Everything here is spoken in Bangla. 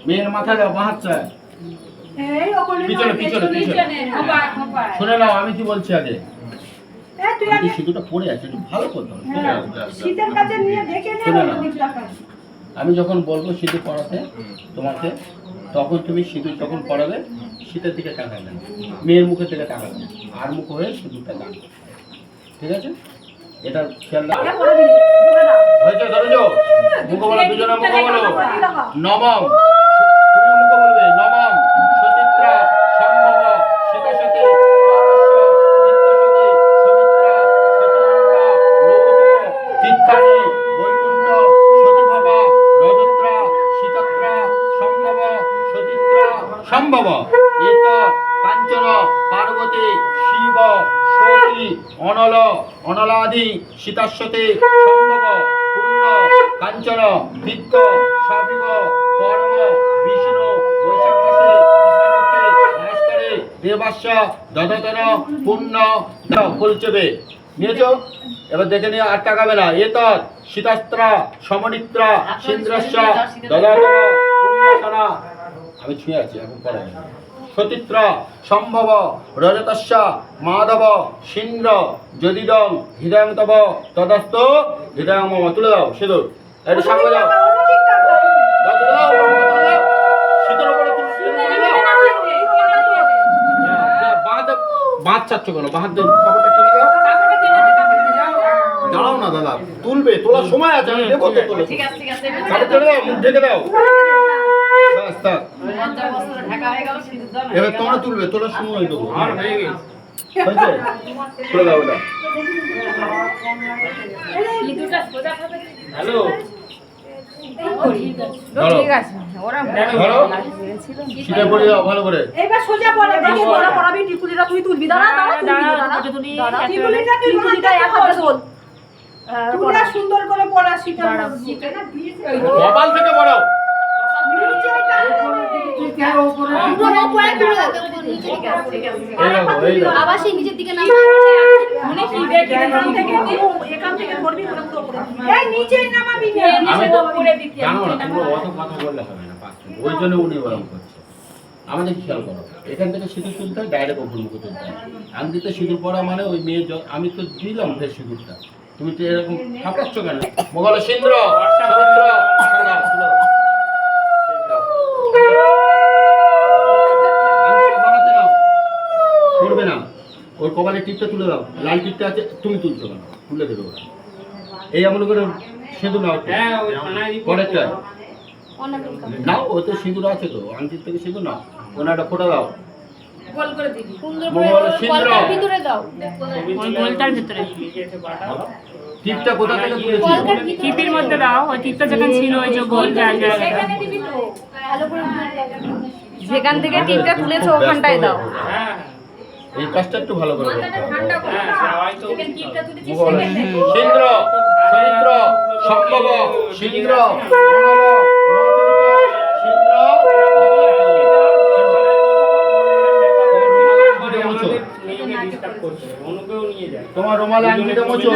মেয়ের মাথা দাও, বাহাচ্ছা পিছনে পিছনে পিছনে শুনে নাও আমি কি বলছি আগে। সিঁদুরটা পড়ে আছে, একটু ভালো করতে হবে। আমি যখন বলবো সিঁদুর পড়াতে তোমাকে, তখন তুমি সিঁদুর যখন পড়াবে শীতের দিকে তাকাবে না, মেয়ের মুখের দিকে তাকাবে না, আর মুখ হয়ে সিঁদুরটা টানবে। ঠিক আছে? এটা খেয়াল রাখো। হয়েছে? ধরেছো? মুখ বলো, দুজনে মুখ বলো। নমম, তুমি মুখ বলবে। নমম সচিত্রা সম্ভব সীতাসতী তিত্তানি বৈকুণ্ঠ সতীভবা রজত্রা সীতাত্রা সম্ভব সতীত্রা সম্ভব এত কাঞ্চন পার্বতী শিব সতী অনল অনলাদি সীতাশ্বতী সম্ভব পূর্ণ কাঞ্চন তিত্ত সবিব পরম বিষ্ণু বৈশাখ মাসে নমস্কারে দেবাস্য দদতন পূর্ণ ফুলচবে। নিয়েছ? এবার দেখে নিয়ে আর টাকাবে না। এতৎ সীতাস্ত্রা সমনিত্রা সিন্দ্রস্য দদাতন পুণ্যসনা, আমি ছুঁয়ে আছি এখন পরে। সতীত্রা সম্ভব রজতস্য মাধব সিন্দ্র যদিদং হৃদয়ং তব তদস্ত হৃদয়ং মম। তুলে দাও সিঁদুর, একটু সামনে যাও। বাঁধ চাচ্ছ কেন? বাঁধ কাপড়টা টেনে দাও। দাঁড়াও না দাদা, তুলবে, তোলার সময় আছে, আমি দেখো তো তোলে। কাপড় টেনে দাও, মুখ ঢেকে দাও। এবার তোমরা তুলবে, তোলার সময় দেবো। হয়েছে? তুলে দাও ওটা। হ্যালো, সেটা পড়ে দাও ভালো করে। এবার সোজা পড়ে দেখে বড় পড়াবি, টিকুলিটা তুই তুলবি। দাঁড়া দাঁড়া, টিকুলিটা তুই টিকুলিটা এক হাতে তোল। তুলা সুন্দর করে পড়া শিখা। কপাল থেকে পড়াও। আবার সেই নিচের দিকে নামা। মনে কি দেখে এখান থেকে এখান থেকে ধরবি, পুরো উপরে। এই নিচে নামাবি না, আমি তো উপরে দিতে জানো না, পুরো অত কথা বললে হবে না। ওই জন্য উনি বরং করছে। আমাদের খেয়াল করো, এখান থেকে সিঁদুর তুলতে হয়, ডাইরেক্ট ওপর মুখে তুলতে হয়। আংটিতে সিঁদুর পড়া মানে ওই মেয়ে, আমি তো দিলাম ফের সিঁদুরটা, তুমি তো এরকম খাপাচ্ছ কেন? মোগলে সিন্দ্র সমিত্র করবে না। ওর কপালের টিপটা তুলে দাও, লাল টিপটা আছে, তুমি তুলছো কেন? তুলে দেবে ওরা। এই এমন করে সিঁদুর নাও, পরেরটা নাও। ও তো সিঁদুর আছে তো, আংটির থেকে সিঁদুর নাও, ওনাটা ফোটা দাও। গোল করে দিবি, সুন্দর করে কলকার ভিতরে দাও। ওই গোলটার ভিতরে টিপটা কোথা থেকে তুলেছো? টিপের মধ্যে দাও। ওই টিপটা যেখানে ছিল, ওই যে গোল জায়গা, সেখানে দিবি তো। ভালো করে যেখান থেকে টিপটা তুলেছো ওখানটায় দাও। এই কাজটা একটু ভালো করে করতে হবে। ঠান্ডা করে যেখানে টিপটা তুলেছিস সেখানে সিন্দ্র সমিত্র সম্ভব সিন্দ্র তোমার রুমালে আংটিটা মোছো।